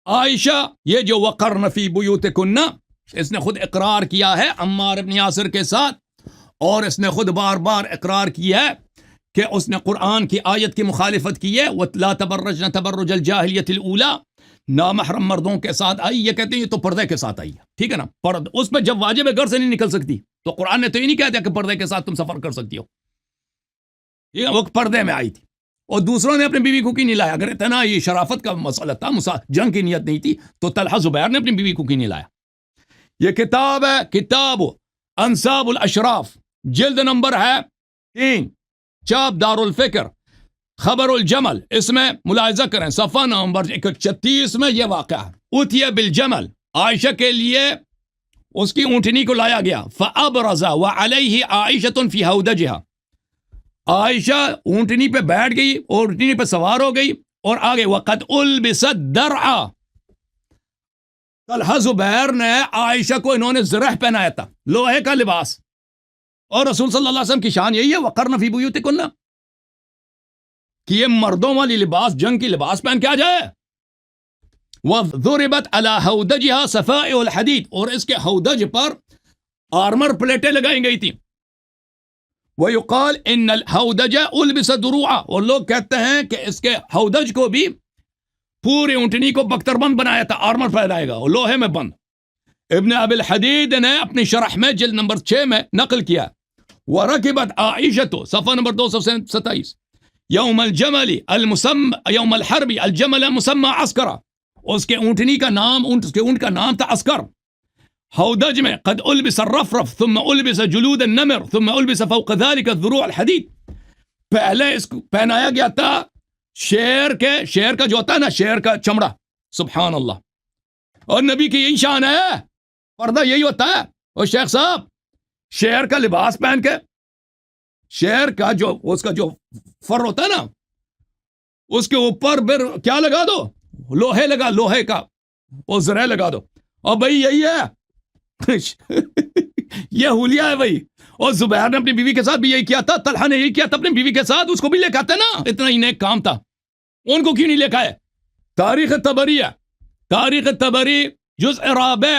عائشہ یہ جو وقرن فی بیوتکن، اس نے خود اقرار کیا ہے عمار ابن یاسر کے ساتھ، اور اس نے خود بار بار اقرار کیا ہے کہ اس نے قرآن کی آیت کی مخالفت کی ہے، وَلَا تَبَرَّجْنَ تَبَرُّجَ الْجَاهِلِيَّةِ الْأُولَىٰ، نامحرم مردوں کے ساتھ آئی، یہ کہتے ہیں یہ تو پردے کے ساتھ آئی ہے، ٹھیک ہے نا، اس پہ جب واجب ہے گھر سے نہیں نکل سکتی، تو قرآن نے تو یہ نہیں کہہ دیا کہ پردے کے ساتھ تم سفر کر سکتی ہو، یہ وہ پردے میں آئی تھی، اور دوسروں نے اپنی بیوی کو کی نہیں لایا، اگر اتنا یہ شرافت کا مسئلہ تھا، جنگ کی نیت نہیں تھی، تو طلحہ زبیر نے اپنی بیوی کو کی نہیں لایا۔ یہ کتاب ہے کتاب انساب الاشراف، جلد نمبر ہے 3، چاپ دار الفکر، خبر الجمل، اس میں ملاحظہ کریں صفحہ نمبر 136 میں یہ واقعہ ہے۔ اتیا بالجمل، عائشہ کے لیے اس کی اونٹنی کو لایا گیا، فابرز وعلیہ عائشۃ فی ہودجہا، عائشہ اونٹنی پہ بیٹھ گئی، اونٹنی پہ سوار ہو گئی، اور آگے وقد البست درعا، طلحہ زبیر نے عائشہ کو انہوں نے زرہ پہنایا تھا، لوہے کا لباس، اور رسول صلی اللہ علیہ وسلم کی شان یہی ہے وقرن فی بیوتکن، کہ یہ مردوں والی لباس، جنگ کی لباس پہن کے آ جائے۔ وَضُرِبَتْ عَلَى هَوْدَجِهَا صَفَائِعُ الْحَدِيدِ، اور اس کے ہودج پر آرمر پلیٹیں لگائی گئی تھی۔ وَيُقَالْ إِنَّ الْحَوْدَجَ أُلْبِسَ دُرُوعًا، اور لوگ کہتے ہیں کہ اس کے ہودج کو بھی پوری اونٹنی کو بختر بند بنایا تھا، آرمر پہنائے گا، لوہے میں بند۔ ابن ابی الحدید نے اپنی شرح میں جلد نمبر 6 میں نقل کیا، وَرَكِبَتْ عَائِشَةُ، صفحہ نمبر 227، یوم الجمل یوم الحرب الجمل مسمى عسکرا، اس کے اونٹنی کا نام، اس کے اونٹ کا نام تھا عسکر۔ ہودج میں قد البس الرفرف ثم البس جلود النمر ثم البس فوق ذلك الذروع الحديد، پہلے اس کو پہنایا گیا تھا شیر کا جو ہوتا ہے نا، شیر کا چمڑا، سبحان اللہ، اور نبی کی یہی شان ہے، پردہ یہی ہوتا ہے۔ اور شیخ صاحب شیر کا لباس پہن کے، شیر کا جو اس کا جو فر ہوتا ہے نا، اس کے اوپر پھر کیا لگا دو، لوہے کا وہ زرہ لگا دو، اور بھائی یہی ہے یہ حلیہ ہے بھائی۔ اور زبیر نے اپنی بیوی کے ساتھ بھی یہی کیا تھا، طلحہ نے یہی کیا تھا اپنی بیوی کے ساتھ، اس کو بھی لے کے آتے نا، اتنا ہی نیک کام تھا، ان کو کیوں نہیں لے کے آئے؟ تاریخ طبری ہے، تاریخ طبری جزء رابع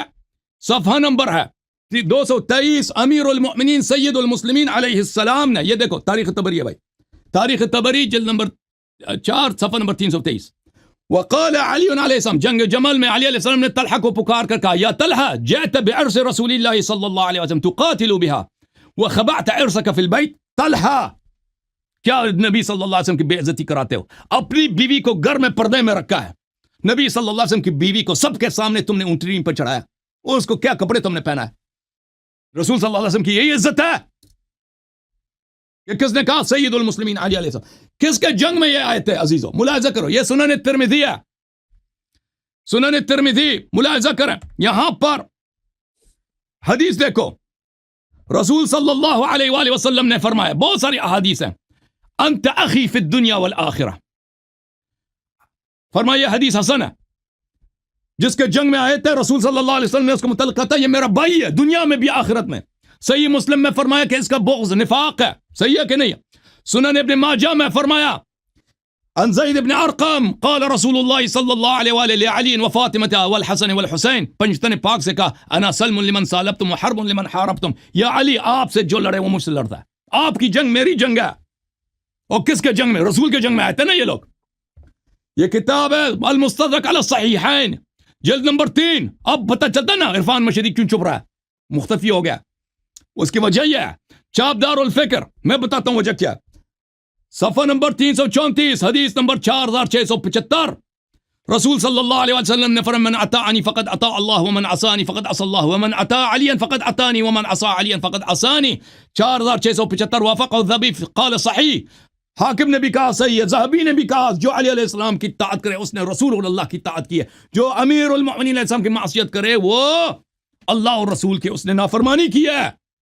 صفحہ نمبر ہے 223، امیر المؤمنین سید المسلمین علیہ السلام نے، یہ دیکھو تاریخ طبری ہے بھائی، تاریخ طبری جلد نمبر 4 صفحہ نمبر 323۔ وقال علی علیہ السلام، جنگ جمل میں علی علیہ السلام نے طلحہ کو پکار کر کہا، یا طلحہ جئت بعرس رسول اللہ صلی اللہ علیہ وسلم تقاتل بها وخبعت عرسك في البيت، طلحہ کیا نبی صلی اللہ علیہ وسلم کی بے عزتی کراتے ہو؟ اپنی بیوی کو گھر میں پردے میں رکھا ہے، نبی صلی اللہ علیہ وسلم کی بیوی کو سب کے سامنے تم نے اونٹنی پر چڑھایا، اور اس کو کیا کپڑے تم نے پہنا ہے؟ رسول صلی اللہ علیہ وسلم کی یہی عزت ہے کہ کس نے کہا سید المسلمین علی علیہ السلام، کس کے جنگ میں یہ آئے تھے عزیزو؟ ملاحظہ کرو، یہ سنن ترمذی ہے، سنن ترمذی، ملاحظہ کریں، یہاں پر حدیث دیکھو، رسول صلی اللہ علیہ وآلہ وسلم نے فرمایا، بہت ساری احادیث ہیں، انت اخی فی الدنیا والآخرہ، فرمایا یہ حدیث حسن ہے، جس کے جنگ میں آئے تھے رسول صلی اللہ علیہ وسلم نے اس کو متعلق کہا تھا یہ میرا بھائی ہے، دنیا میں بھی آخرت میں۔ صحیح مسلم میں فرمایا کہ اس کا بغض نفاق ہے، صحیح ہے کہ نہیں؟ سنن ابن ماجہ میں فرمایا عن زید بن ارقم قال رسول اللہ صلی اللہ علیہ وآلہ لعلی وفاطمہ والحسن والحسین، پنجتن پاک سے کہا انا سلم لمن سالبتم وحرب لمن حاربتم، یا علی آپ سے جو لڑے وہ مجھ سے لڑتا ہے، آپ کی جنگ میری جنگ ہے۔ اور کس کے جنگ میں؟ رسول کے جنگ میں آئے تھے نا یہ لوگ۔ یہ کتاب ہے المستدرک علی الصحیحین جلد نمبر 3۔ اب پتہ چلتا نا عرفان مشہدی کیوں چپ رہا ہے، مختفی ہو گیا، اس کی وجہ یہ ہے، چاپ دار الفکر، میں بتاتا ہوں وجہ کیا ہے، صفحہ نمبر 334، حدیث نمبر 4675، رسول صلی اللہ علیہ وسلم نے فرمایا من اطاعنی فقد اطاع اللہ ومن عصانی فقد عصى اللہ ومن اطاع علیا فقد اطانی ومن عصى علیا فقد عصانی، 4675 وافقہ الذہبی قال صحیح، حاکم نے بھی کہا صحیح ہے، ذہبی نے بھی کہا جو علی علیہ السلام کی اطاعت کرے اس نے رسول اللہ کی اطاعت کی ہے، جو امیر المؤمنین علیہ السلام کی معصیت کرے وہ اللہ اور رسول کے اس نے نافرمانی کی ہے۔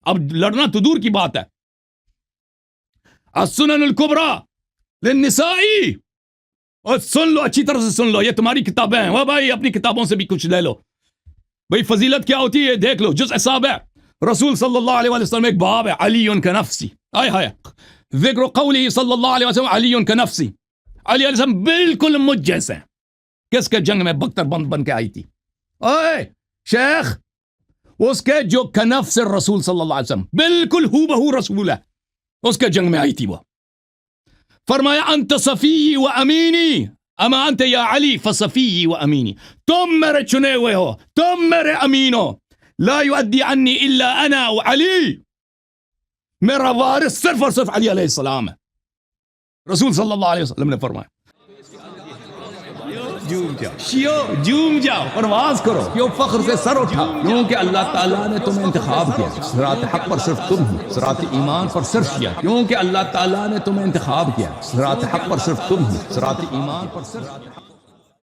اب لڑنا تو دور کی بات ہے۔ السنن الکبریٰ للنسائی، اور سن لو اچھی طرح سے سن لو، یہ تمہاری کتابیں ہیں، وہ بھائی اپنی کتابوں سے بھی کچھ لے لو، بھائی فضیلت کیا ہوتی ہے دیکھ لو، جزء سابع، رسول صلی اللہ علیہ وسلم ایک باب ہے علی کنفسی، آئے ہائے، ذکر قولی صلی اللہ علیہ وسلم علی کنفسی، علی علیہ السلام بالکل مجھ جیسے ہیں، کس کے جنگ میں بختر بن کے آئی تھی؟ اوے شیخ، اس کے جو کنفس رسول صلی اللہ علیہ وسلم بالکل ہو بہو رسول ہے، اس کے جنگ میں آئی تھی وہ. فرمایا انت صفی و امینی، اما انت یا علی فصفی و امینی، تم میرے چنے ہوئے ہو، تم میرے امین ہو، لا یؤدی عنی الا انا و علی، میرا وارث صرف اور صرف علی علیہ السلام ہے. رسول صلی اللہ علیہ وسلم نے فرمایا جوم جاؤ، پرواز کرو، کیوں فخر سے سر اٹھا، کیونکہ اللہ تعالیٰ نے تمہیں انتخاب کیا. صراط حق پر صرف تم ہو، صراط ایمان پر صرف کیا، کیونکہ اللہ تعالیٰ نے تمہیں انتخاب کیا. صراط حق پر صرف تم ہو، صراط ایمان پر صرف